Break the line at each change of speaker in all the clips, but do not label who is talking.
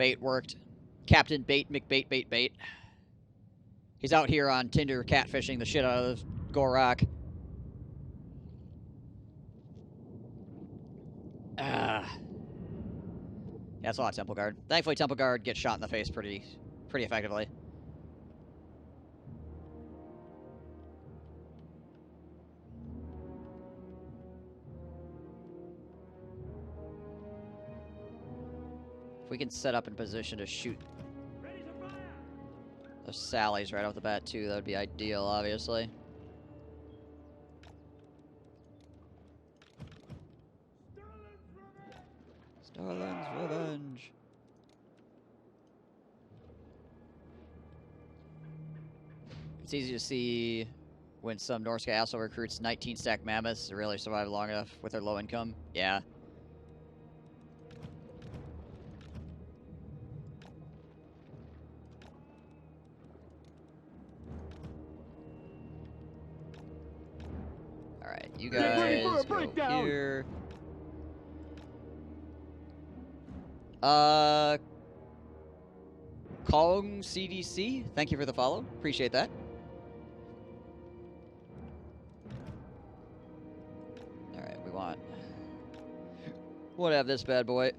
bait worked. Captain Bait McBait. He's out here on Tinder catfishing the shit out of Gorak. Yeah, it's a lot of Temple Guard. Thankfully, Temple Guard gets shot in the face pretty effectively. If we can set up in position to shoot those sallies right off the bat, too, that would be ideal, obviously. Starland's Revenge. It's easy to see when some Norse Castle recruits 19-stack mammoths to really survive long enough with their low income. Yeah. Alright, you guys go here. Kong CDC, thank you for the follow. Appreciate that. Alright, we want to have this bad boy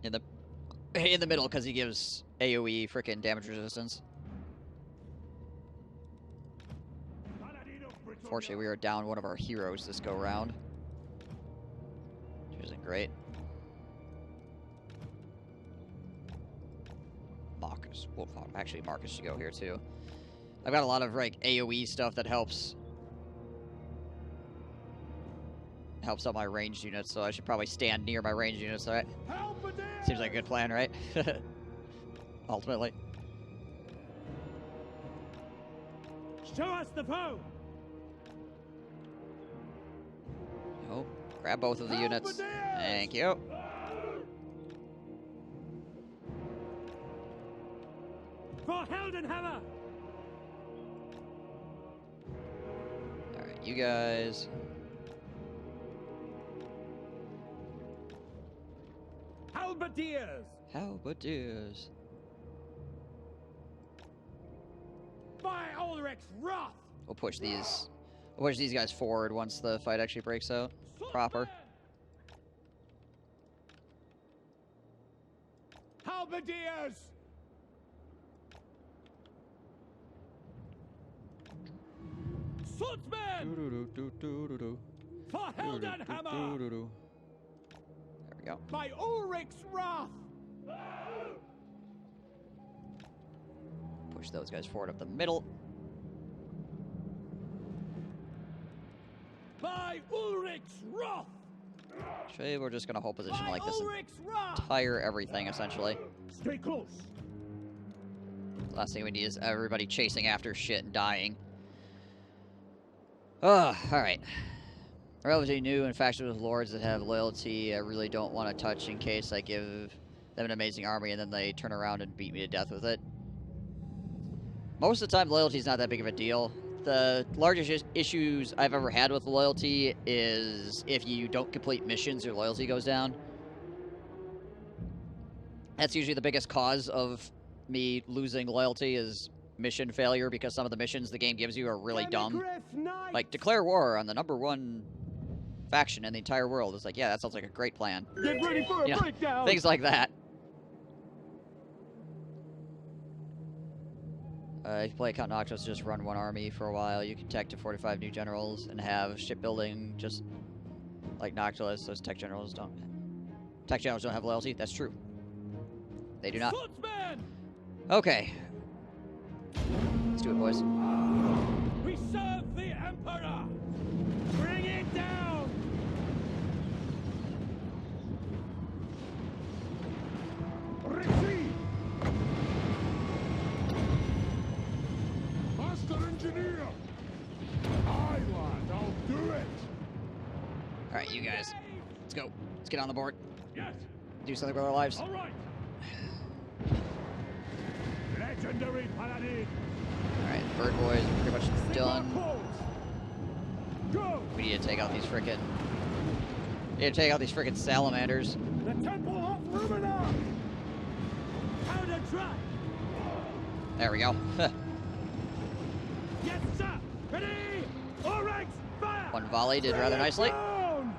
in the middle because he gives AoE frickin' damage resistance. Fortunately, we are down one of our heroes this go round, which isn't great. Markus Wolfhart. Actually, Markus should go here too. I've got a lot of like AoE stuff that helps out my ranged units, so I should probably stand near my ranged units, right? Seems like a good plan, right? Ultimately.
Show us the foe.
Oh, grab both of the units. Thank you.
For Heldenhammer!
Alright, you guys.
Halberdiers!
Halberdiers.
By Ulrich's wrath!
We'll push these guys forward once the fight actually breaks out proper.
Halberdiers! Swordsmen! For Heldenhammer!
There we go.
By Ulrich's wrath!
Push those guys forward up the middle.
By Ulrich's wrath!
Actually, we're just gonna hold position like this and tire everything essentially.
Stay close.
The last thing we need is everybody chasing after shit and dying. Alright. Relatively new and faction with lords that have loyalty I really don't want to touch in case I give them an amazing army and then they turn around and beat me to death with it. Most of the time, loyalty is not that big of a deal. The largest issues I've ever had with loyalty is if you don't complete missions, your loyalty goes down. That's usually the biggest cause of me losing loyalty is mission failure, because some of the missions the game gives you are really dumb. Like, declare war on the #1 faction in the entire world. It's like, yeah, that sounds like a great plan.
Get ready for a breakdown!
Things like that. If you play Count Noctis, just run one army for a while. You can tech to 45 new generals and have shipbuilding just like Noctilus. Those tech generals don't have loyalty. That's true. They do not.
Swordsman!
Okay. Let's do it, boys.
We serve the Emperor! Bring it down! Retreat! Engineer! Aye, lad, I'll do it!
Alright, you guys. Let's go. Let's get on the board.
Yes!
Do something with our lives.
Alright! Legendary paladin!
Alright, bird boys are pretty much done.
Go!
We need to take out these frickin' salamanders.
The Temple of Lumina!
There we go.
Yes, sir. Ready? All ranks, fire!
One volley did rather nicely.
Down!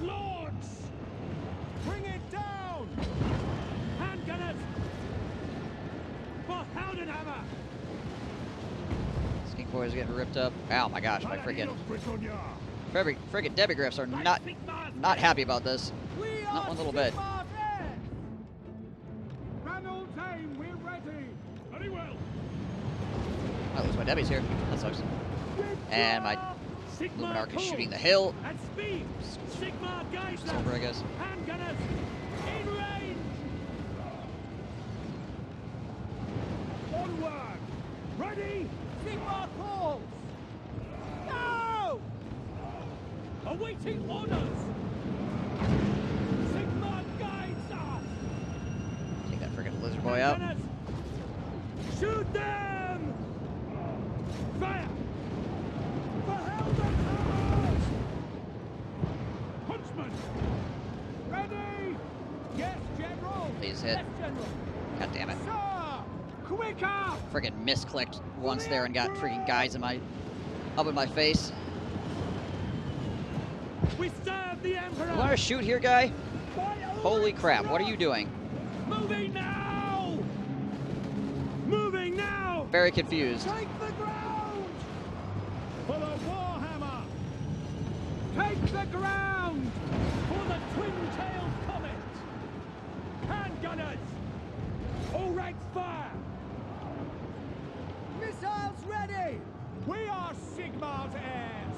Lords! Bring it down! Hand gunners! For Heldenhammer!
Skink boys are getting ripped up. Oh my gosh, my freaking Debbie Griffs are not happy about this. Not one little bit.
We're ready. Very well.
Oh, at least my Debbie's here. That sucks. And my Luminarch is shooting the hill.
At speed. Sigma guides us.
Silver, I guess.
Hand gunners in range. Onward. Ready. Sigma calls. Go. Awaiting orders. Sigma guides us.
Take that friggin' lizard boy out.
Gunners, shoot them! Fire! For Heldenhammer! Huntsman! Ready! Yes, General!
Please hit.
Yes, General!
God damn it.
Sir! Quicker!
Friggin' misclicked once there and got friggin' guys up in my face.
We serve the Emperor!
You wanna shoot here, guy? Holy crap, what are you doing?
Moving now! Moving now!
Very confused.
Take the ground! For the Warhammer! Take the ground! For the twin-tailed comet! Hand gunners! All ranks fire! Missiles ready! We are Sigmar's heirs!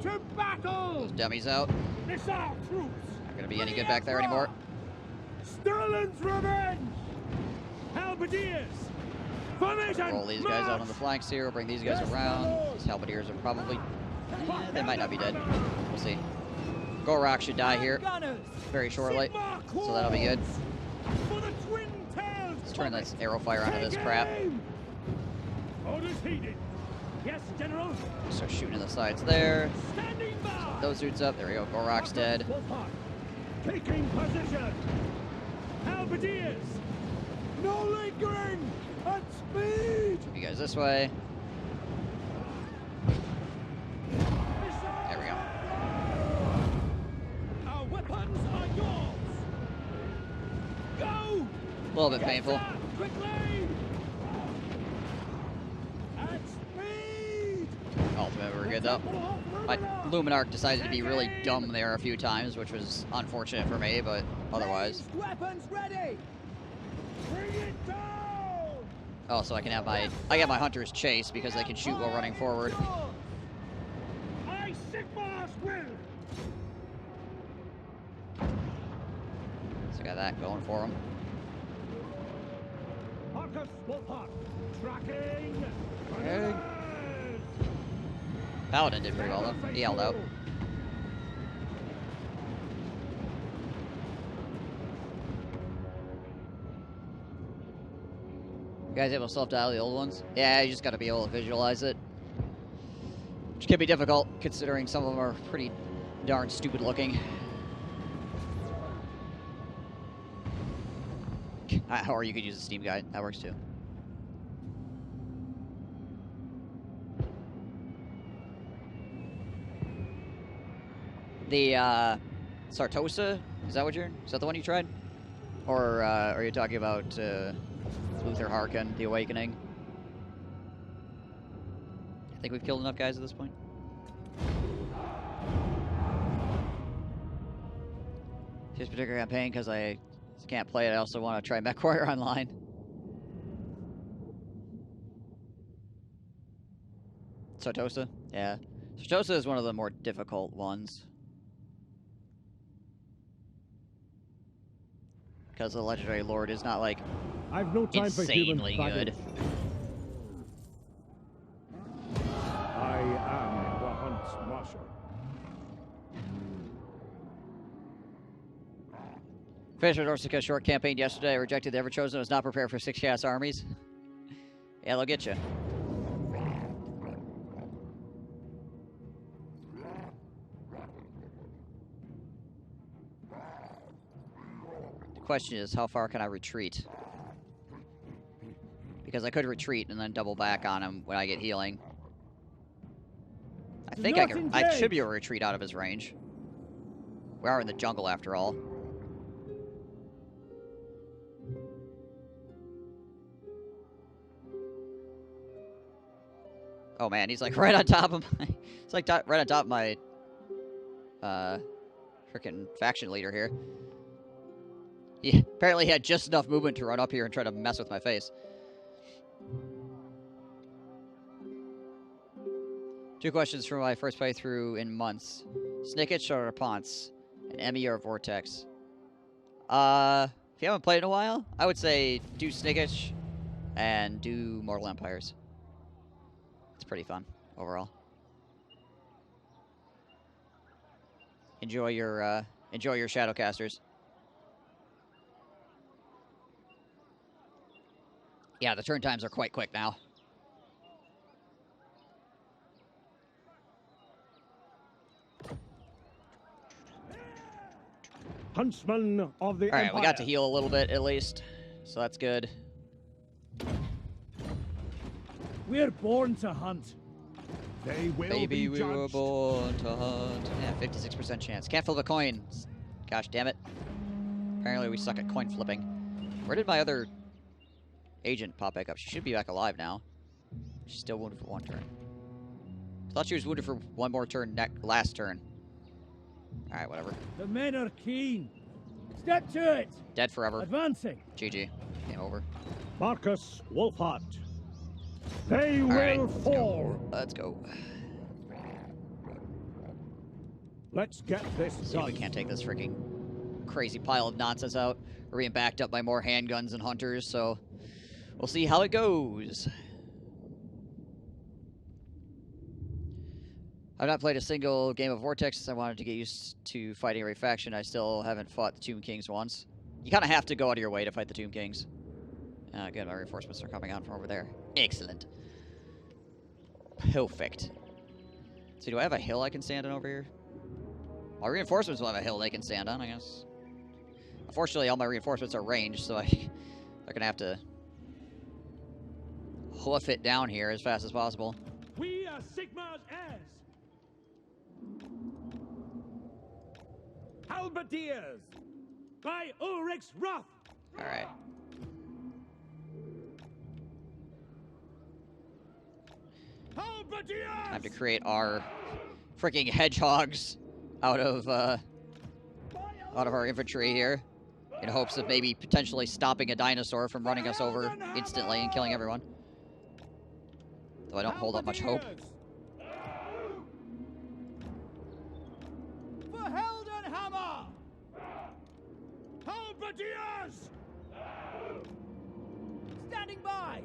To battle!
Those dummies out.
Missile troops!
Not gonna be any good back there anymore.
Sterling's revenge! Halberdiers! Formation!
Roll these guys out on the flanks here. We'll bring these guys around. These halberdiers are probably... they might not be dead. We'll see. Gorak should die here very shortly, so that'll be good. Let's turn this arrow fire onto this crap.
Orders heeded. Yes, General.
Start shooting in the sides there.
Standing by.
Those dudes up. There we go. Gorak's dead.
Taking position. Halberdiers. No lingering. At speed.
You guys this way. There we go.
Our weapons are yours. Go.
A little bit painful.
Quickly. At speed.
Ultimately, we're good though. My Luminarch decided to be really dumb there a few times, which was unfortunate for me, but otherwise.
Weapons ready. Bring it down.
Oh, so I got my hunters chase because they can shoot while running forward.
I Sigmar's will.
So I got that going for them.
Markus Wolfhart. Tracking.
Okay. Paladin did pretty well though. He held out. You guys able to self-dial the old ones? Yeah, you just gotta be able to visualize it. Which can be difficult, considering some of them are pretty darn stupid looking. Or you could use a Steam guide. That works too. The Sartosa, is that the one you tried? Or are you talking about Luther Harkin, the Awakening? I think we've killed enough guys at this point. This particular campaign, because I can't play it, I also want to try MechWarrior Online. Sartosa? Yeah. Sartosa is one of the more difficult ones. Because the Legendary Lord is not, like,
I've no time
insanely good.
I am the Hunt's Marshal.
Finished Orsika short campaign yesterday. I rejected the Everchosen. I was not prepared for 6 chaos armies. Yeah, they'll get you. The question is, how far can I retreat? Because I could retreat and then double back on him when I get healing. I
Do
think
not
I should
engage.
be able to retreat out of his range. We are in the jungle after all. Oh man, he's like right on top of my... It's like right on top of my... Freaking faction leader here. He apparently had just enough movement to run up here and try to mess with my face. 2 questions from my first playthrough in months. Snicketch or Ponce? An Emmy or a Vortex? If you haven't played in a while, I would say do Snicketch and do Mortal Empires. It's pretty fun, overall. Enjoy your Shadowcasters. Yeah, the turn times are quite quick now.
Huntsman of the
Alright,
Empire.
we got to heal a little bit, at least. So that's good.
We're born to hunt. They will
Baby,
be
we
judged.
were born to hunt. Yeah, 56% chance. Can't flip a coin. Gosh damn it. Apparently we suck at coin flipping. Where did my other agent pop back up? She should be back alive now. She's still wounded for 1 turn. I thought she was wounded for 1 more turn last turn. Alright, whatever.
The men are keen. Step to it.
Dead forever.
Advancing.
GG. Game over.
Markus Wolfhart. They
Alright,
will fall.
Let's go.
Let's get this
See if
done.
we can't take this freaking crazy pile of nonsense out. We're being backed up by more handguns and hunters, so we'll see how it goes. I've not played a single game of Vortex since I wanted to get used to fighting every faction. I still haven't fought the Tomb Kings once. You kind of have to go out of your way to fight the Tomb Kings. Good, my reinforcements are coming on from over there. Excellent. Perfect. So do I have a hill I can stand on over here? My reinforcements will have a hill they can stand on, I guess. Unfortunately, all my reinforcements are ranged, so they're going to have to hoof it down here as fast as possible.
We are Sigmar's heirs. Halberdiers by Ulrich's wrath.
All right.
Halberdiers.
Time to create our freaking hedgehogs out of our infantry here, in hopes of maybe potentially stopping a dinosaur from running us over instantly and killing everyone. Though I don't hold up much hope.
For Heldenhammer. Halberdiers. Standing by.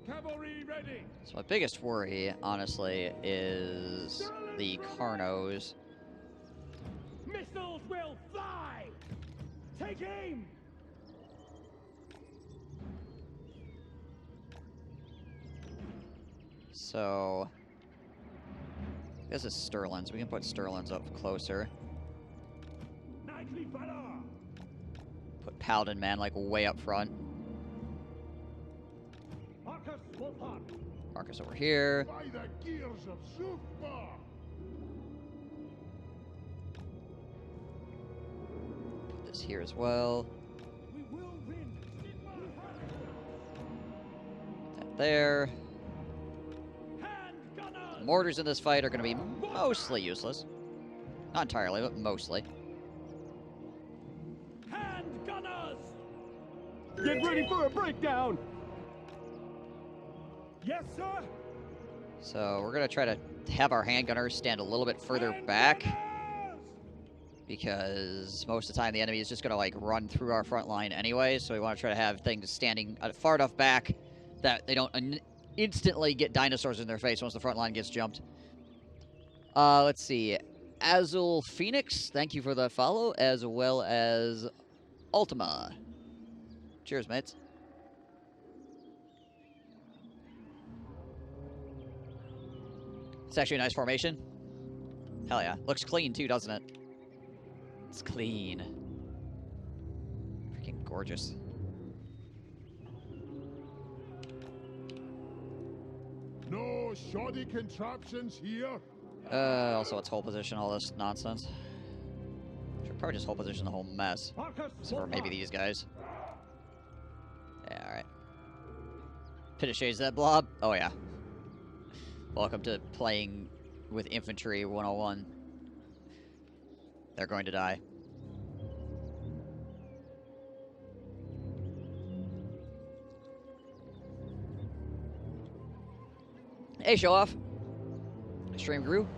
Cavalry ready.
So my biggest worry, honestly, is the Carnos.
Missiles will fly. Take aim.
So this is Sterlins. We can put Sterlins up closer.
Knightly valor.
Put Paladin Man like way up front.
Markus Wolfhart.
Marcus over here.
By the gears of Zufbar.
Put this here as well.
We will win.
That there.
Hand gunners.
Mortars in this fight are going to be mostly useless. Not entirely, but mostly.
Hand gunners. Get ready for a breakdown. Yes, sir.
So we're going to try to have our handgunners stand a little bit further back,
Handgunners!
because most of the time the enemy is just going to like run through our front line anyway, so we want to try to have things standing far enough back that they don't instantly get dinosaurs in their face once the front line gets jumped. Let's see. Azul Phoenix, thank you for the follow, as well as Ultima. Cheers, mates. It's actually a nice formation. Hell yeah. Looks clean too, doesn't it? It's clean. Freaking gorgeous.
more shoddy contraptions here?
Also, it's hold position, all this nonsense. Should probably just hold position the whole mess. Except for maybe these guys. Yeah, alright. Pit of Shades, that blob? Oh, yeah. Welcome to playing with Infantry 101. They're going to die. Hey, show off. Stream grew?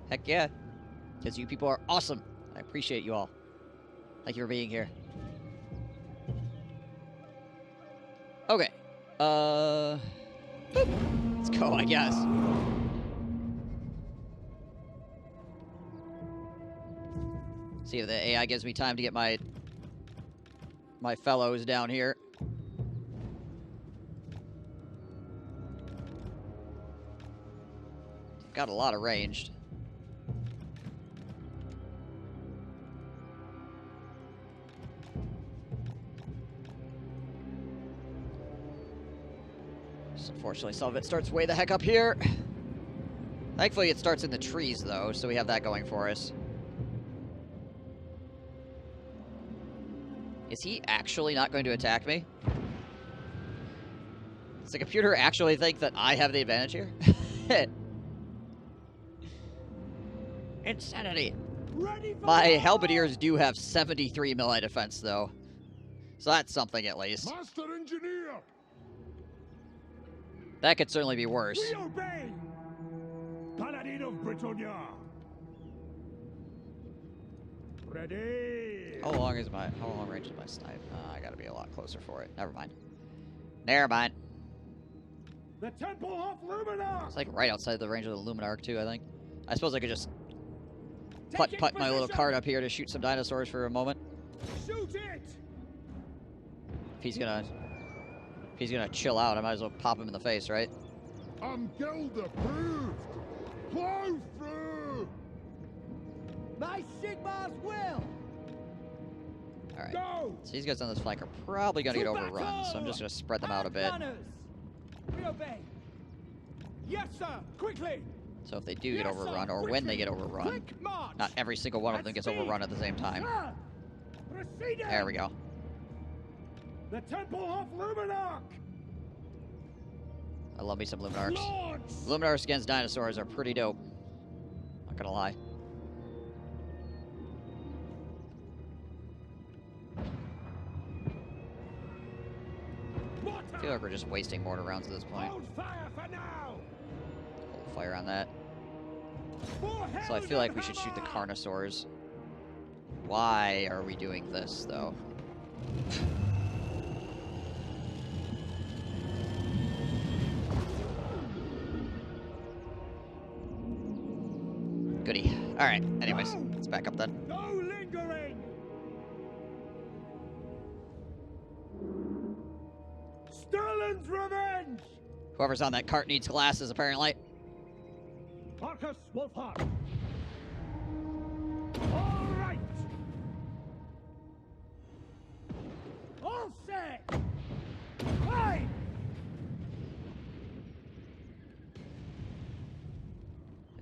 Heck yeah. Because you people are awesome. I appreciate you all. Thank you for being here. Okay. Boop. Let's go, I guess. See if the AI gives me time to get my fellows down here. Got a lot of ranged. Just unfortunately, some of it starts way the heck up here. Thankfully, it starts in the trees, though, so we have that going for us. Is he actually not going to attack me? Does the computer actually think that I have the advantage here? Insanity. My halberdiers do have 73 melee defense, though. So that's something, at least.
Master Engineer!
That could certainly be worse.
We obey! Paladin of Britannia! Ready!
How long range is my snipe? I gotta be a lot closer for it. Never mind. Never mind.
The Temple of Luminark!
It's like right outside the range of the Luminark, too, I think. I suppose I could just put my little cart up here to shoot some dinosaurs for a moment.
Shoot it!
If he's gonna chill out, I might as well pop him in the face, right?
I'm guild approved! Plow through!
My Sigmar's will!
Alright.
Go!
So these guys on this flank are probably gonna get overrun, so I'm just gonna spread them out a bit.
We obey.
Yes, sir! Quickly!
So if they do get overrun, or when they get overrun,
Quick march!
not every single one of them gets overrun at the same time.
Proceeding!
There we go.
The Temple of Luminark!
I love me some Luminarks.
Lords!
Luminarks against dinosaurs are pretty dope. Not gonna lie. I feel like we're just wasting mortar rounds at this point.
Hold fire for now!
Hold fire on that. So I feel like we should shoot the Carnosaurs. Why are we doing this, though? Goody. Alright, anyways, let's back up then.
No lingering! Sterling's revenge!
Whoever's on that cart needs glasses, apparently.
Markus Wolfhart! All right! All set! Right!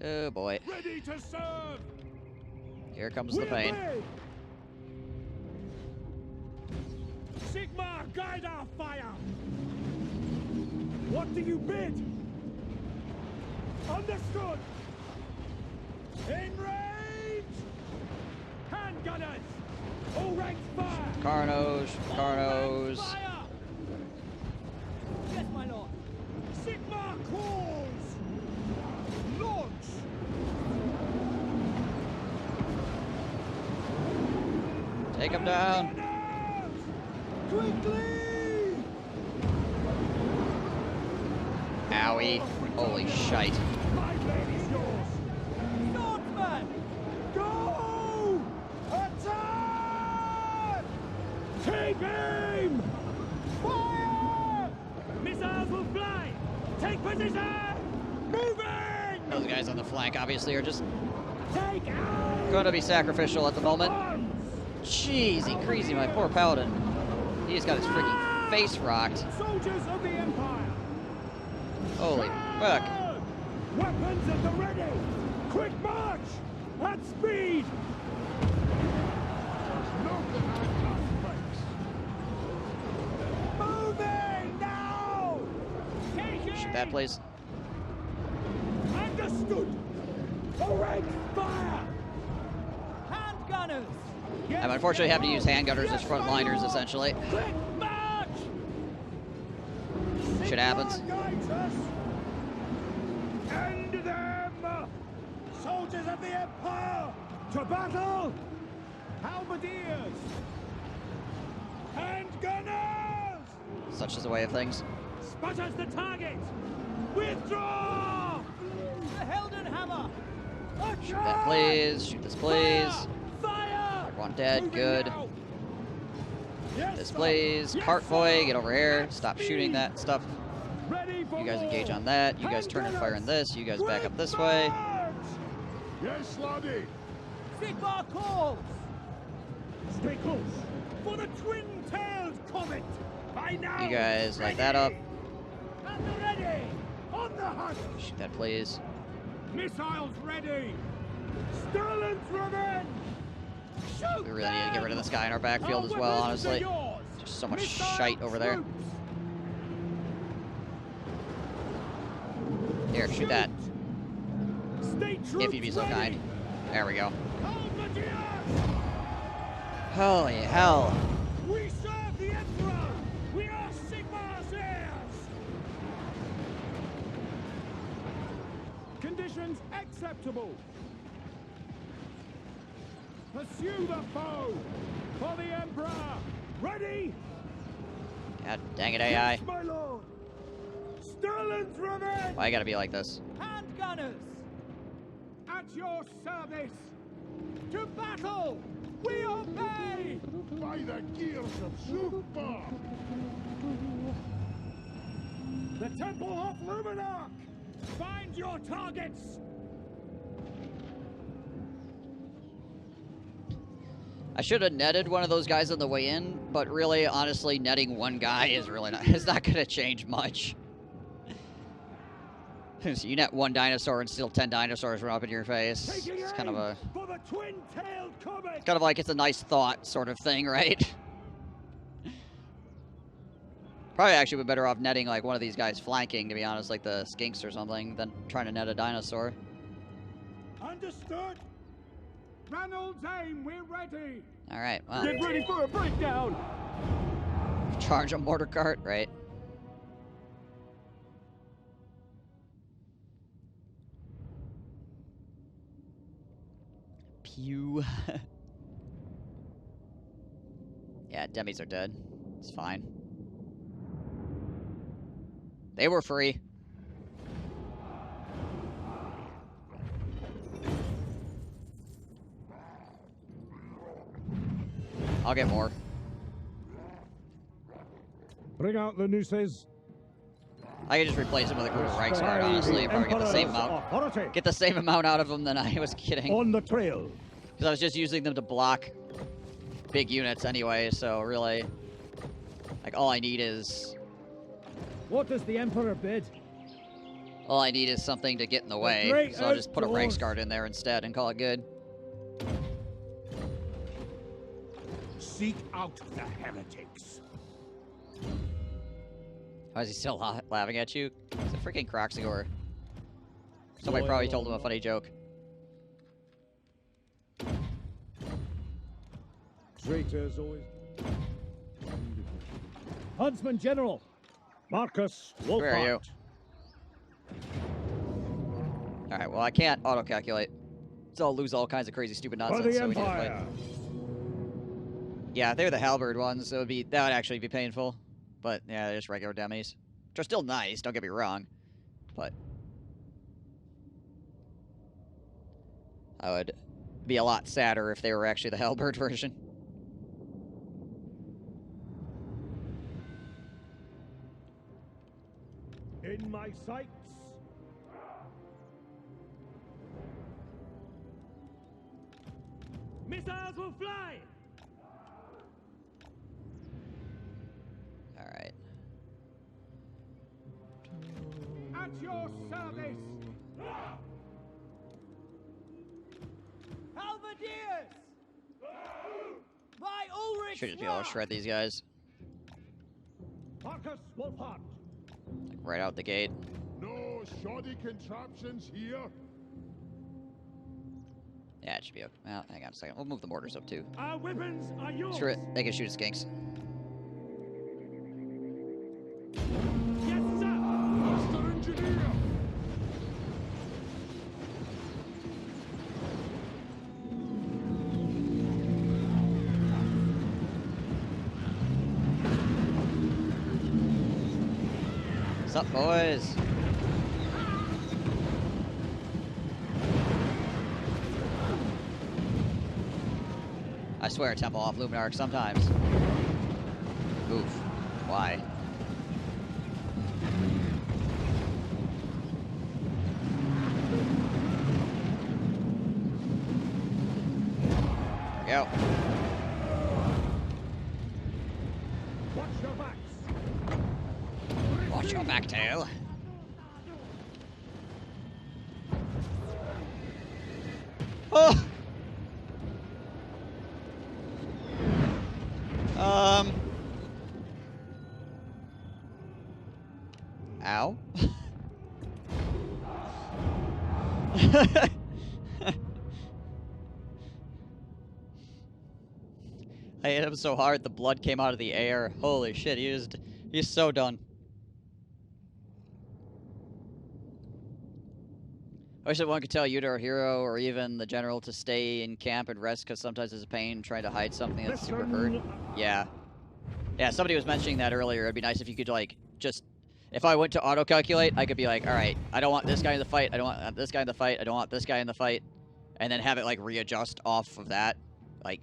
Oh boy.
Ready to serve!
Here comes the pain.
obey! Sigmar, guide our fire! What do you bid? Understood! In range! Handgunners! All ranks fire!
Carnos, Carnos.
Fire!
Yes, my lord.
Sigmar calls! Launch!
Take him down.
Gunners! Quickly!
Owie. Holy shite.
My blade is yours!
Swordsman!
Go! Attack! Take aim! Fire! Missiles will fly! Take position! Moving!
Those guys on the flank obviously are just
Take out!
going to be sacrificial at the moment.
Arms!
Jeez, crazy, my poor paladin. He just got his freaking face rocked.
Soldiers of the Empire!
Holy fuck.
Weapons at the ready! Quick march! At speed! There's nothing I can't fix. Moving now! Taking!
Shoot that, please.
Understood! Correct fire!
Hand gunners!
I'm unfortunately having to use handgunners as frontliners, essentially.
Quick march!
Shit happens.
Guides us. End them! Soldiers of the Empire! To battle! Halberdiers! Handgunners!
Such is the way of things.
Spotters the target! Withdraw!
The Helden Hammer!
Shoot that, please. Shoot this, please.
Fire!
One dead.
Moving
Good.
now. Yes,
This,
sir.
please.
Yes,
Cartboy,
sir.
get over here.
At
Stop
speed.
shooting that stuff.
Ready for
You guys
war.
engage on that. You guys turn and fire on this. You guys back up this way.
Yes, laddie.
Sigmar calls!
Stay close for the twin-tailed comet. By now.
You guys light that up.
At the ready. On the hunt.
Shoot that, please.
Missiles ready. Sterling's revenge. Shoot
We really need to get rid of this guy in our
Our
backfield as well,
weapons are
honestly.
yours.
Just so much
Missile
shite over there.
troops.
Here, shoot that.
State troops
If you'd be so
ready.
kind. There we go.
Halberdiers.
Holy hell.
We serve the Emperor! We are Sigmar's heirs! Conditions acceptable. Pursue the foe! For the Emperor! Ready?
God dang it, AI.
Yes, my lord! Sterling's revenge!
Why you gotta be like this?
Hand gunners!
At your service! To battle! We obey! By the gears of Super! The Temple of Luminarch! Find your targets!
I should have netted one of those guys on the way in, but really, honestly, netting one guy is really not, it's not gonna change much. So you net one dinosaur and still 10 dinosaurs run up in your face.
Taking
It's kind of
aim
a,
for the twin-tailed comet!
kind of like it's a nice thought sort of thing, right? Probably actually would be better off netting like one of these guys flanking, to be honest, like the skinks or something, than trying to net a dinosaur.
Understood! Ranald's aim, we're ready!
Alright, well,
Get ready for a breakdown!
charge a mortar cart, right? Pew. Yeah, demis are dead. It's fine. They were free. I'll get more.
Bring out the nooses.
I could just replace them with a group of Reichsguard, honestly. Probably get the same amount.
Authority.
Get the same amount out of them than I was getting.
On the trail.
Because I was just using them to block big units anyway, so really, like, all I need is...
What does the Emperor bid?
All I need is something to get in the way.
great
So I'll just put a
outdoors.
Reichsguard in there instead and call it good.
Seek out the heretics.
Why is he still laughing at you? It's a freaking Croxigor. Somebody probably told him a funny joke.
Traitors always.
Huntsman General!
Markus Wolfhart.
Where are you? Alright, well, I can't auto-calculate. So I'll lose all kinds of crazy, stupid
For
nonsense.
the
So we need to
Empire.
fight. Yeah, if they were the halberd ones, that would actually be painful. But yeah, they're just regular demis. Which are still nice, don't get me wrong. But I would be a lot sadder if they were actually the halberd version.
In my sights. Missiles will fly.
Alright.
At your service.
Grenadiers! By Ulrich!
Should just be able to shred these guys
Markus Wolfhart.
like, right out the gate.
No shoddy contraptions here.
Yeah, it should be okay. Well, hang on a second. We'll move the mortars up too.
Our weapons are yours.
Screw it. They can shoot skinks.
Yes, sir. Master engineer.
What's up, boys? I swear, Temple off Luminarch sometimes. Oof. Why? There we go.
Watch your backs.
Watch your back, tail. Oh! Ow. I hit him so hard the blood came out of the air. Holy shit, he's so done. I wish that one could tell Yuta or Hero or even the general to stay in camp and rest because sometimes it's a pain trying to hide something that's super hurt. Yeah. Yeah, somebody was mentioning that earlier. It'd be nice if you could, like, just... If I went to auto-calculate, I could be like, alright, I don't want this guy in the fight, I don't want this guy in the fight, I don't want this guy in the fight, and then have it, like, readjust off of that, like,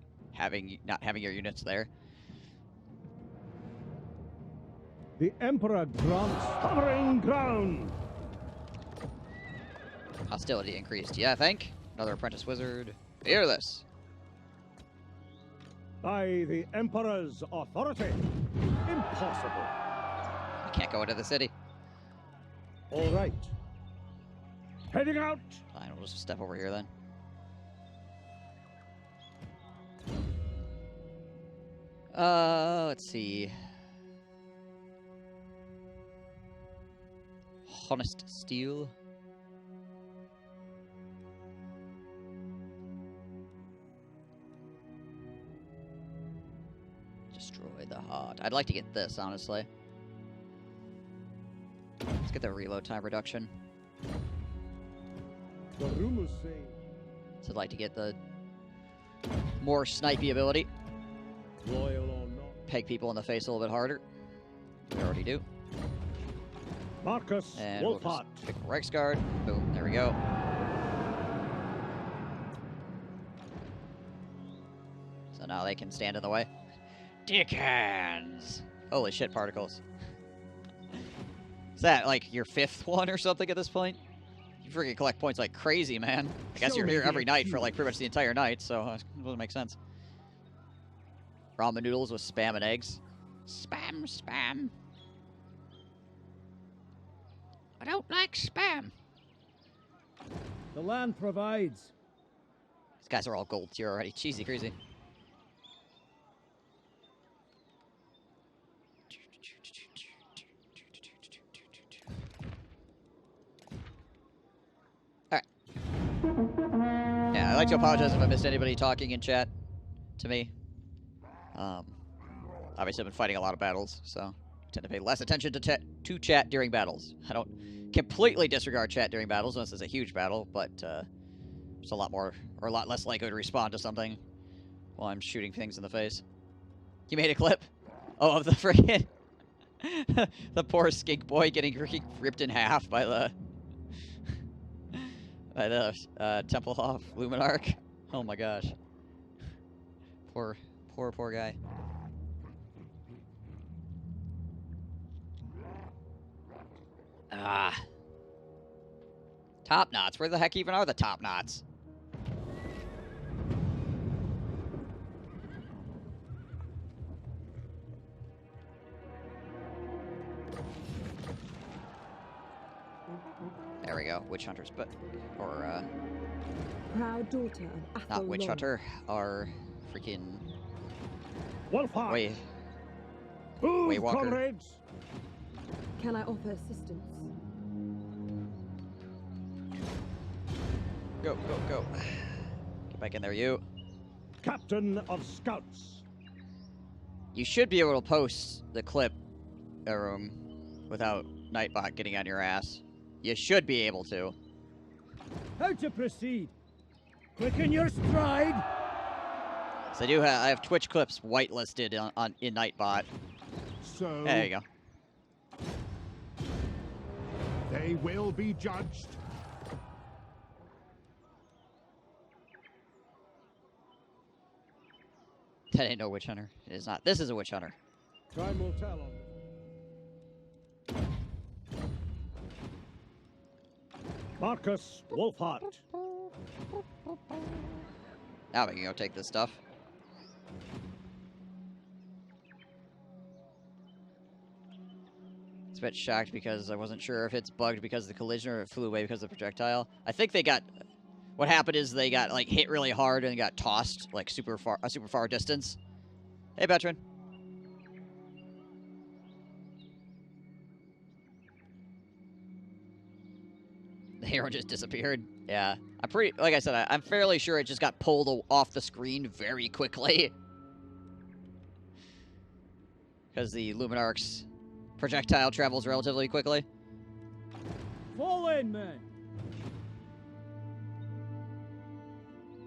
not having your units there.
The Emperor grants hovering ground!
Hostility increased. Yeah, I think. Another apprentice wizard. Fearless.
By the Emperor's authority. Impossible.
I can't go into the city.
All right. Heading out.
Fine, we'll just step over here then. Let's see. Honest steel. Destroy the heart. I'd like to get this, honestly. Let's get the reload time reduction.
The rumors say.
So I'd like to get the more snipey ability.
Loyal or not.
Peg people in the face a little bit harder. We already do.
Markus
And we'll
Wolfhart.
just pick Reichsguard. Boom, there we go. So now they can stand in the way. Dickhands! Holy shit, particles. Is that like your 5th one or something at this point? You freaking collect points like crazy, man. I guess you're here every night for like pretty much the entire night, so it doesn't make sense. Ramen noodles with spam and eggs. Spam, spam. I don't like spam.
The land provides.
These guys are all gold tier already. Cheesy crazy. Alright. Yeah, I'd like to apologize if I missed anybody talking in chat to me. Obviously I've been fighting a lot of battles, so I tend to pay less attention to chat during battles. I don't completely disregard chat during battles unless it's a huge battle, but it's a lot more, or a lot less likely to respond to something while I'm shooting things in the face. You made a clip? Oh, of the friggin' the poor skink boy getting ripped in half by the Temple of Luminarch. Oh my gosh. Poor guy. Ah. Top knots. Where the heck even are the top knots? There we go. Witch hunters, but or
Proud daughter of Athel
Not Witch
Long.
Hunter. Our freaking
Wolfhart!
way
Move,
Waywalker.
comrades!
Can I offer assistance?
Go, go, go. Get back in there, you.
Captain of Scouts!
You should be able to post the clip without Nightbot getting on your ass. You should be able to.
How to proceed? Quicken your stride!
So I have Twitch clips whitelisted in Nightbot.
So
There you go.
they will be judged.
That ain't no witch hunter. It is not. This is a witch hunter.
Time will tell on this. Markus Wolfhart.
Now we can go take this stuff. It's a bit shocked because I wasn't sure if it's bugged because of the collision or it flew away because of the projectile. I think they got... What happened is they got like hit really hard and got tossed like super far distance. Hey, veteran. The hero just disappeared. Yeah, like I said, I'm fairly sure it just got pulled off the screen very quickly. Because the Luminarch's projectile travels relatively quickly.
Fall in, men!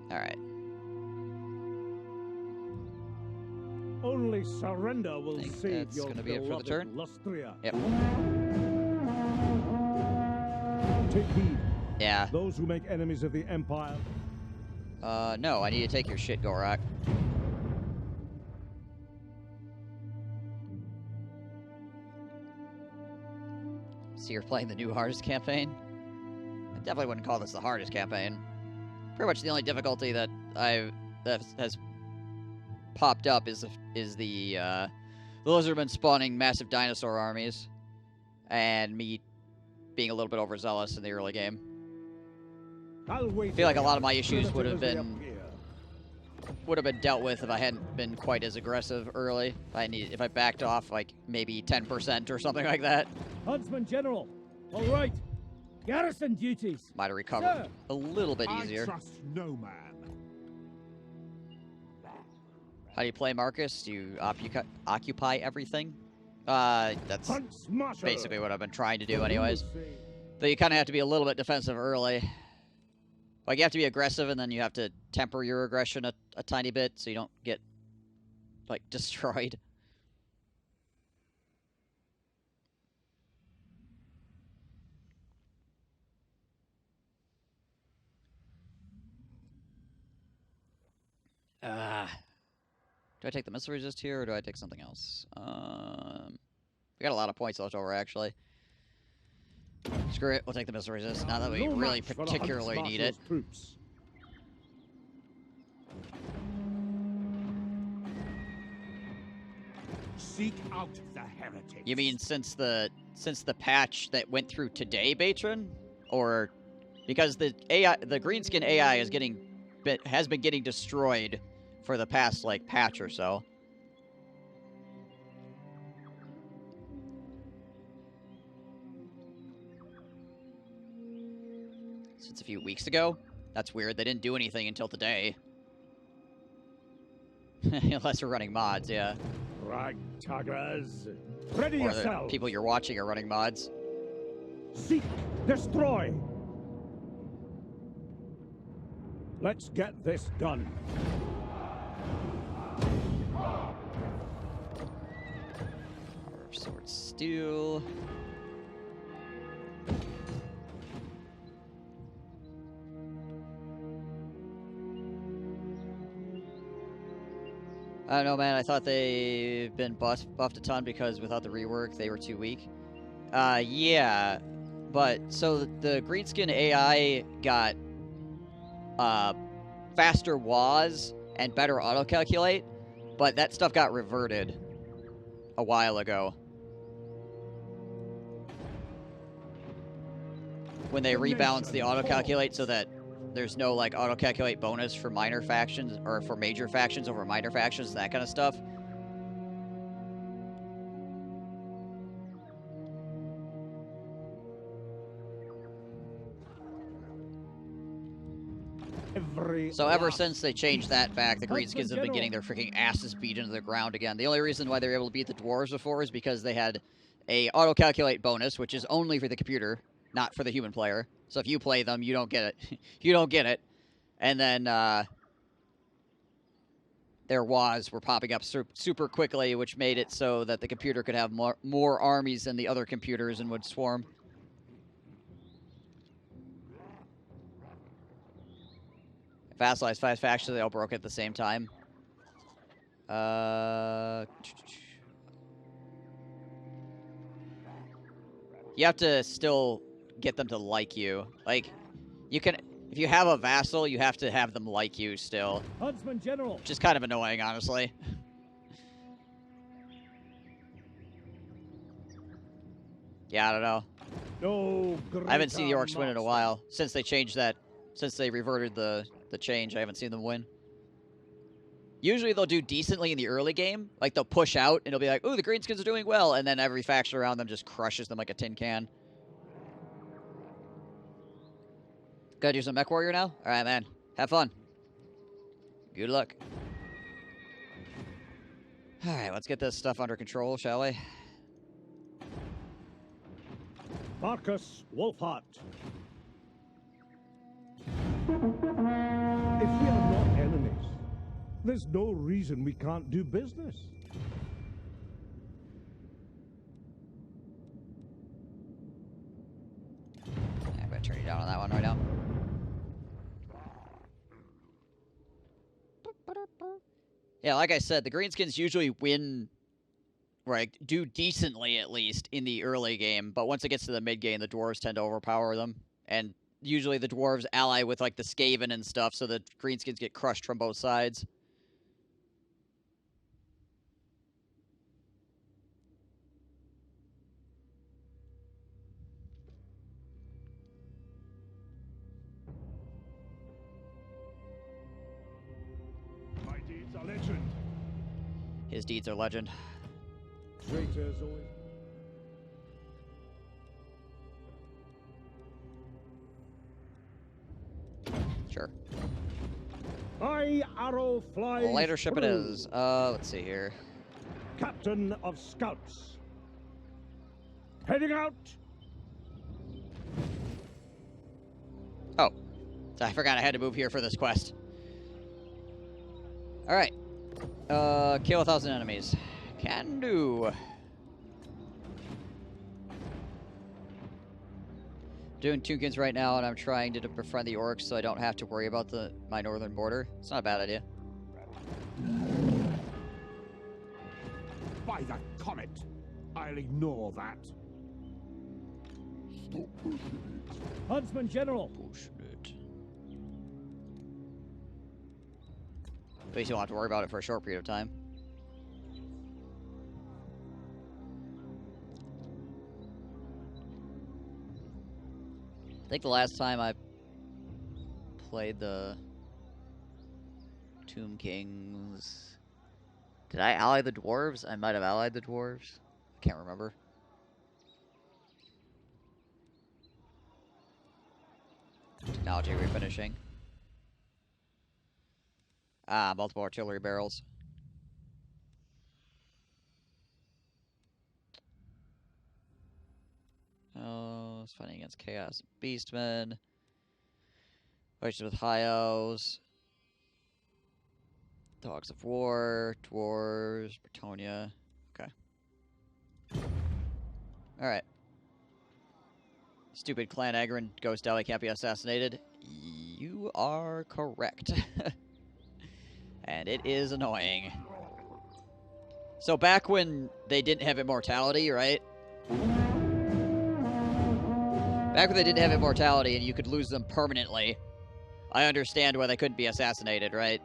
Alright.
Only surrender will
Think
save
that's
your
gonna be it for the
beloved
turn.
Lustria.
Yep.
Take heed.
Yeah.
Those who make enemies of the Empire.
No, I need to take your shit, Gorak. So you're playing the new hardest campaign? I definitely wouldn't call this the hardest campaign. Pretty much the only difficulty that has popped up is the lizardmen spawning massive dinosaur armies, and me being a little bit overzealous in the early game.
I'll wait.
I feel like a lot of my issues would have been dealt with if I hadn't been quite as aggressive early. If I backed off like maybe 10% or something like that,
Huntsman General. All right. Garrison duties.
might have recovered
Sir.
a little bit easier.
I trust no man.
How do you play, Marcus? Do you occupy everything? That's
Hunt Smasher.
basically what I've been trying to do anyways.
Who will say?
Though you kind of have to be a little bit defensive early. Like, you have to be aggressive, and then you have to temper your aggression a tiny bit so you don't get, like, destroyed. Do I take the missile resist here, or do I take something else? We got a lot of points left over, actually. Screw it, we'll take the missile resist, now that we
No
really
match for the Hunt
particularly need it.
Smasher's troops.
Seek out the heretics.
You mean since the patch that went through today, Batron? Or because the greenskin AI has been getting destroyed for the past like patch or so. Since a few weeks ago? That's weird. They didn't do anything until today. Unless we're running mods, yeah.
Ragtaggers. Ready
Or the
yourselves.
people you're watching are running mods.
Seek, destroy. Let's get this done.
Sword steel. I don't know, man. I thought they've been buffed a ton because without the rework, they were too weak. Yeah. But, so the greenskin AI got faster WAS and better auto-calculate, but that stuff got reverted a while ago. When they rebalanced the auto-calculate so that there's no like auto-calculate bonus for minor factions or for major factions over minor factions, that kind of stuff. So ever since they changed that back, the Greenskins have been getting their freaking asses beat into the ground again. The only reason why they were able to beat the Dwarves before is because they had a auto-calculate bonus, which is only for the computer, not for the human player. So if you play them, you don't get it. You don't get it. And then their WAs were popping up super quickly, which made it so that the computer could have more armies than the other computers and would swarm. Vassalized 5 factions, they all broke at the same time. You have to still get them to like you. Like, you can, if you have a vassal, you have to have them like you still.
Huntsman General.
Which is kind of annoying, honestly. Yeah, I don't know.
No,
I haven't seen the Orcs win in a while. Since they changed that, since they reverted the change, I haven't seen them win. Usually they'll do decently in the early game. Like, they'll push out, and it'll be like, ooh, the Greenskins are doing well, and then every faction around them just crushes them like a tin can. Gotta do some Mech Warrior now? Alright, man. Have fun. Good luck. Alright, let's get this stuff under control, shall we?
Markus Wolfhart.
If we are not enemies, there's no reason we can't do business.
I'm gonna turn you down on that one right now. Yeah, like I said, the Greenskins usually win, right, do decently at least in the early game, but once it gets to the mid game, the Dwarves tend to overpower them, and usually the Dwarves ally with like the Skaven and stuff, so the Greenskins get crushed from both sides.
My deeds are legend.
His deeds are legend.
Traitors always.
Sure.
My arrow flies.
Leadership it
through.
is. Let's see here.
Captain of Scouts. Heading out.
Oh. I forgot I had to move here for this quest. Alright. Kill 1,000 enemies. Can do. Doing Toonkins right now, and I'm trying to befriend the Orcs so I don't have to worry about my northern border. It's not a bad idea.
By the comet. I'll ignore that. Stop pushing it.
Huntsman General.
Pushing it. At least you won't have to worry about it for a short period of time. I think the last time I played the Tomb Kings... Did I ally the Dwarves? I might have allied the Dwarves. I can't remember. Technology refinishing. Ah, multiple artillery barrels. Oh, it's fighting against Chaos Beastmen. Fights with Hyos. Dogs of War, Dwarves, Bretonia. Okay. Alright. Stupid Clan Agron Ghost Deli can't be assassinated. You are correct. And it is annoying. So back when they didn't have immortality, right? Back when they didn't have immortality and you could lose them permanently, I understand why they couldn't be assassinated, right?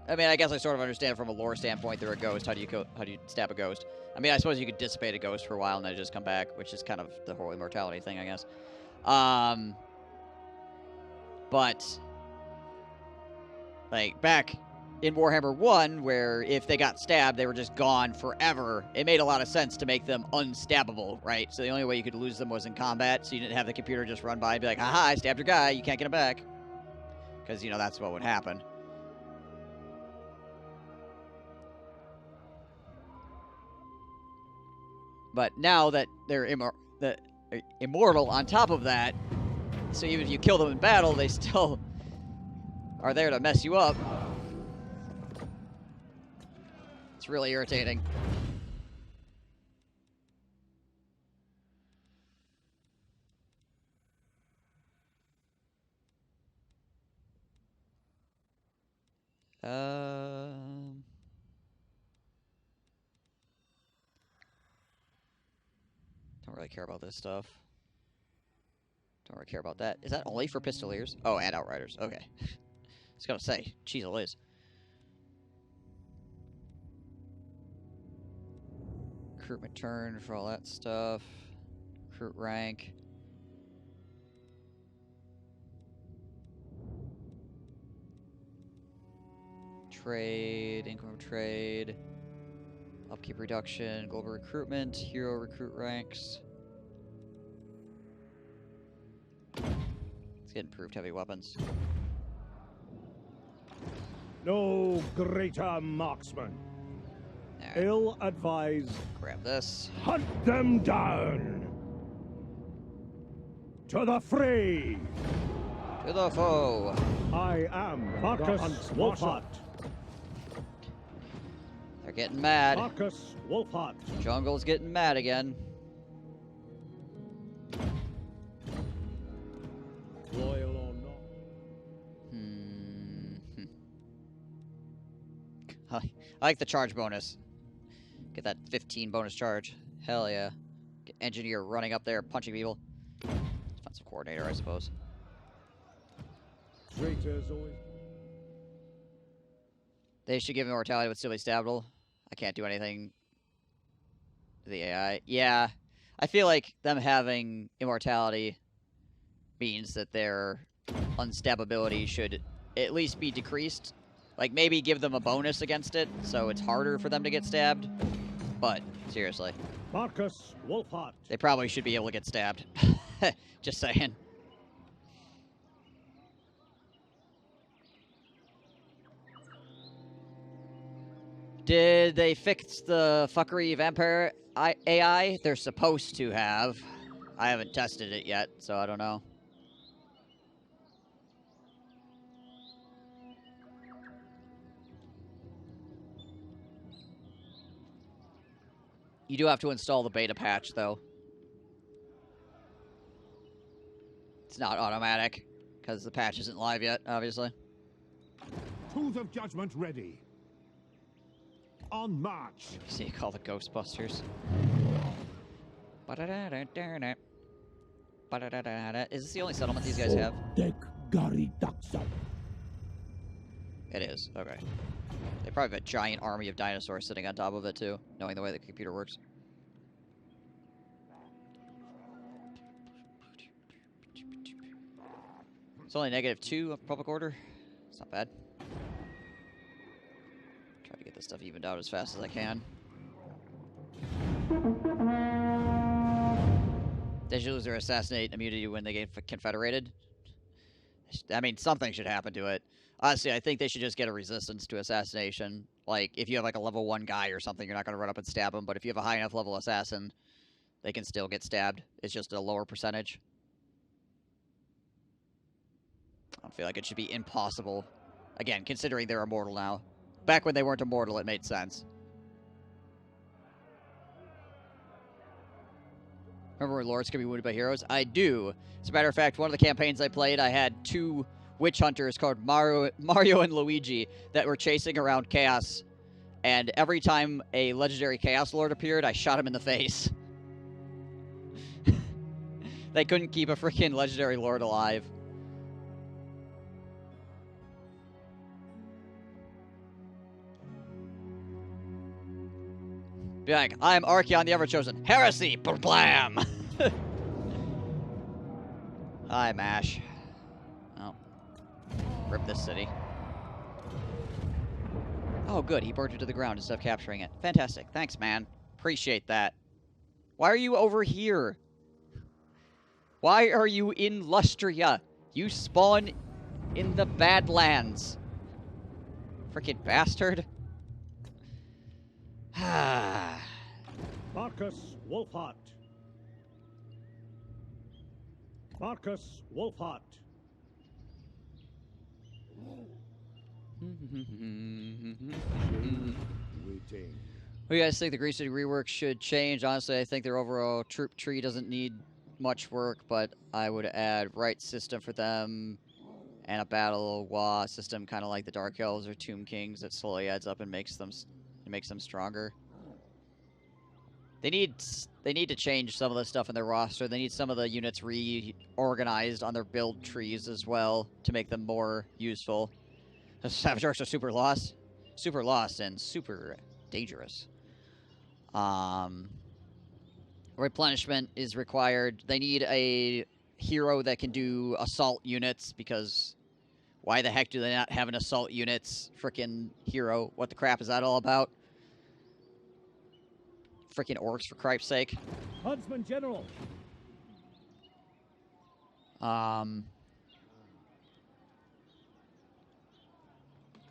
I mean, I guess I sort of understand from a lore standpoint they're a ghost. How do you stab a ghost? I mean, I suppose you could dissipate a ghost for a while and then just come back, which is kind of the whole immortality thing, I guess. But, like, back in Warhammer 1, where if they got stabbed, they were just gone forever, it made a lot of sense to make them unstabbable, right? So the only way you could lose them was in combat, so you didn't have the computer just run by and be like, haha, I stabbed your guy, you can't get him back. Because, you know, that's what would happen. But now that they're immortal on top of that, so even if you kill them in battle, they still are there to mess you up. It's really irritating. Don't really care about this stuff. Don't really care about that. Is that only for Pistoliers? Oh, and Outriders. Okay. I was gonna say, geez, Liz. Recruitment turn for all that stuff. Recruit rank. Trade, income of trade. Upkeep reduction, global recruitment, hero recruit ranks. Let's get improved heavy weapons.
No greater marksman.
Right.
Ill-advised.
Grab this.
Hunt them down. To the fray.
To the foe.
I am Markus Wulfhart.
They're getting mad.
Markus Wulfhart.
Jungle's getting mad again.
Loyal or not.
I like the charge bonus. Get that 15 bonus charge. Hell yeah. Get engineer running up there, punching people. Defensive coordinator, I suppose.
Traitors always.
They should give immortality but still be stabbable. I can't do anything to the AI. Yeah. I feel like them having immortality means that their unstabbability should at least be decreased. Like, maybe give them a bonus against it, so it's harder for them to get stabbed. But, seriously.
Markus Wulfhart.
They probably should be able to get stabbed. Just saying. Did they fix the fuckery vampire AI? They're supposed to have. I haven't tested it yet, so I don't know. You do have to install the beta patch, though. It's not automatic, because the patch isn't live yet, obviously.
Tools of judgment ready. On march.
You see, call the Ghostbusters. Is this the only settlement these guys have? It is, okay. They probably have a giant army of dinosaurs sitting on top of it, too, knowing the way the computer works. It's only -2 of public order. It's not bad. Try to get this stuff evened out as fast as I can. They should lose their assassinate immunity when they get confederated. I mean, something should happen to it. Honestly, I think they should just get a resistance to assassination. Like, if you have, like, a level 1 guy or something, you're not going to run up and stab him. But if you have a high enough level assassin, they can still get stabbed. It's just a lower percentage. I don't feel like it should be impossible. Again, considering they're immortal now. Back when they weren't immortal, it made sense. Remember when lords could be wounded by heroes? I do. As a matter of fact, one of the campaigns I played, I had 2 witch hunters called Mario and Luigi that were chasing around Chaos. And every time a legendary Chaos Lord appeared, I shot him in the face. They couldn't keep a freaking legendary Lord alive. Be like, I'm Archeon the Everchosen. Heresy! Blam! Hi, MASH. Oh, rip this city. Oh, good. He burned it to the ground instead of capturing it. Fantastic. Thanks, man. Appreciate that. Why are you over here? Why are you in Lustria? You spawn in the Badlands. Frickin' bastard.
Markus Wolfhart. Markus Wolfhart.
Waiting.
What do you guys think the Green City rework should change? Honestly, I think their overall troop tree doesn't need much work, but I would add right system for them and a battle wah system, kind of like the Dark Elves or Tomb Kings, that slowly adds up and makes them stronger. They need to change some of the stuff in their roster. They need some of the units reorganized on their build trees as well to make them more useful. The Savage Orcs are super lost, and super dangerous. Replenishment is required. They need a hero that can do assault units, because why the heck do they not have an assault units frickin' hero? What the crap is that all about? Frickin' orcs, for cripe's sake.
Huntsman General.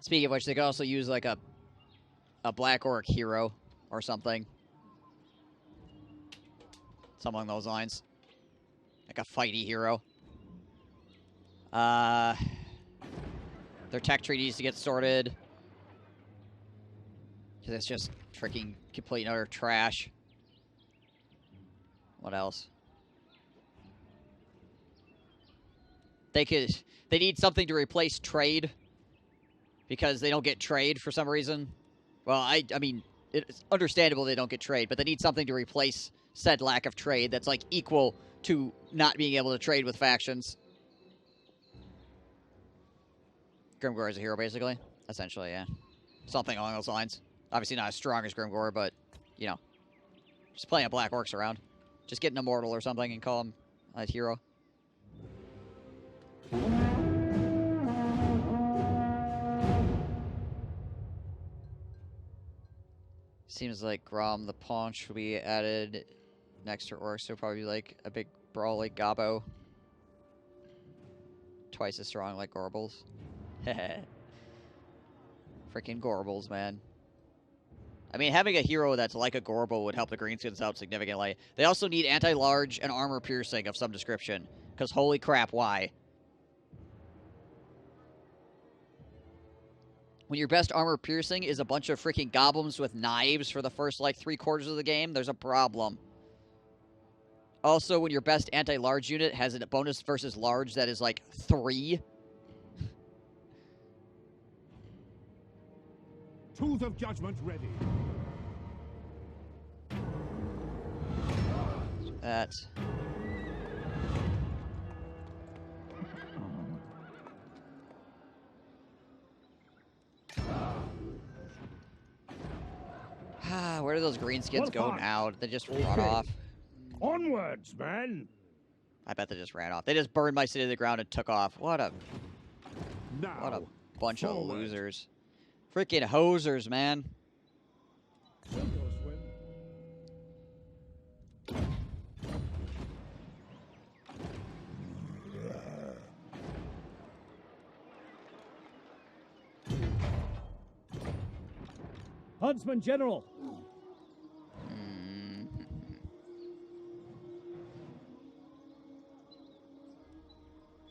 Speaking of which, they could also use like a black orc hero or something. Something along those lines. Like a fighty hero. Their tech tree needs to get sorted. Because it's just freaking complete and utter trash. What else? They need something to replace trade. Because they don't get trade for some reason. Well, I mean, it's understandable they don't get trade, but they need something to replace said lack of trade that's like equal to not being able to trade with factions. Grimgor is a hero, basically. Essentially, yeah. Something along those lines. Obviously not as strong as Grimgor, but, you know. Just playing a Black Orcs around. Just get an Immortal or something and call him a hero. Seems like Grom the Paunch will be added next to Orcs. So probably like a big brawl like Gabo. Twice as strong like Gorbles. Freaking Gorbles, man. I mean, having a hero that's like a Gorble would help the Greenskins out significantly. They also need anti-large and armor piercing of some description. Because holy crap, why? When your best armor piercing is a bunch of freaking goblins with knives for the first, like, 3/4 of the game, there's a problem. Also, when your best anti-large unit has a bonus versus large that is, like, 3.
Tools of judgment ready.
That's... Where do those greenskins go now? Did they just run off?
Onwards, man.
I bet they just ran off. They just burned my city to the ground and took off. What a bunch of losers. Freaking hosers, man.
Huntsman General.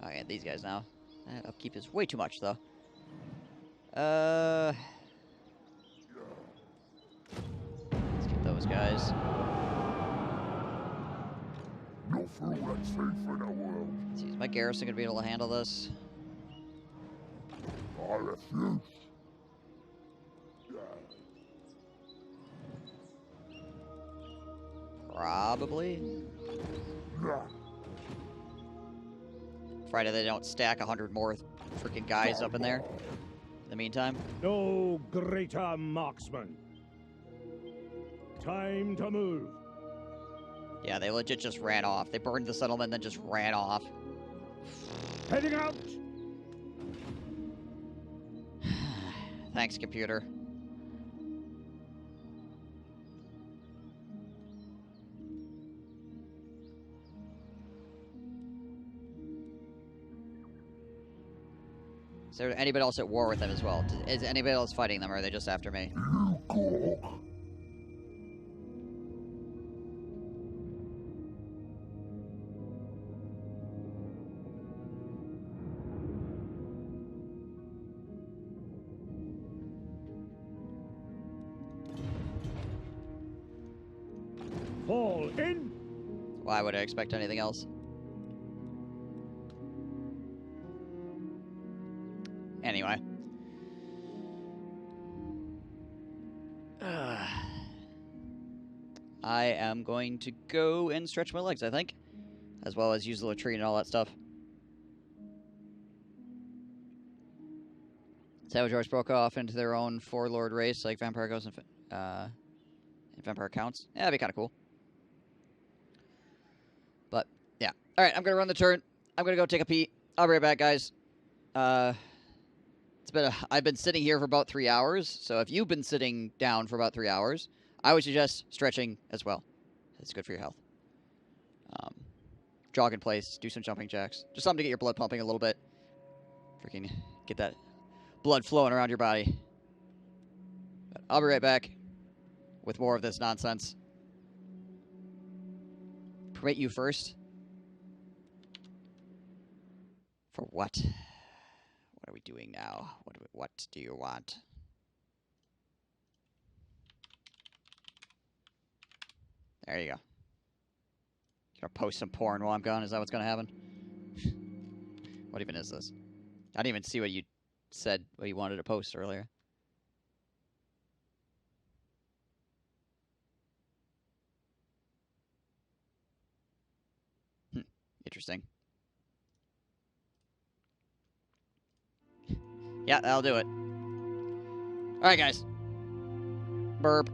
Oh, yeah, these guys now. That upkeep is way too much, though. Let's get those guys.
No fool that's safe in the world.
Let's see, is my garrison gonna be able to handle this?
I refuse.
Probably. Friday they don't stack 100 more freaking guys up in there. In the meantime.
No greater marksman. Time to move.
Yeah, they legit just ran off. They burned the settlement and then just ran off.
Heading out.
Thanks, computer. Is there anybody else at war with them as well? Is anybody else fighting them, or are they just after me?
You cock.
Fall in.
Why would I expect anything else? Anyway. I am going to go and stretch my legs, I think. As well as use the latrine and all that stuff. Salvagers broke off into their own four-lord race, like Vampire Ghosts and Vampire Counts. Yeah, that'd be kind of cool. But, yeah. Alright, I'm going to run the turn. I'm going to go take a pee. I'll be right back, guys. I've been sitting here for about 3 hours, so if you've been sitting down for about 3 hours, I would suggest stretching as well. It's good for your health. Jog in place, do some jumping jacks. Just something to get your blood pumping a little bit. Freaking get that blood flowing around your body. But I'll be right back with more of this nonsense. Permit you first. For what? What are we doing now? What do you want? There you go. Gonna post some porn while I'm gone? Is that what's gonna happen? What even is this? I didn't even see what you said, what you wanted to post earlier. Interesting. Yeah, that'll do it. Alright, guys. Burp.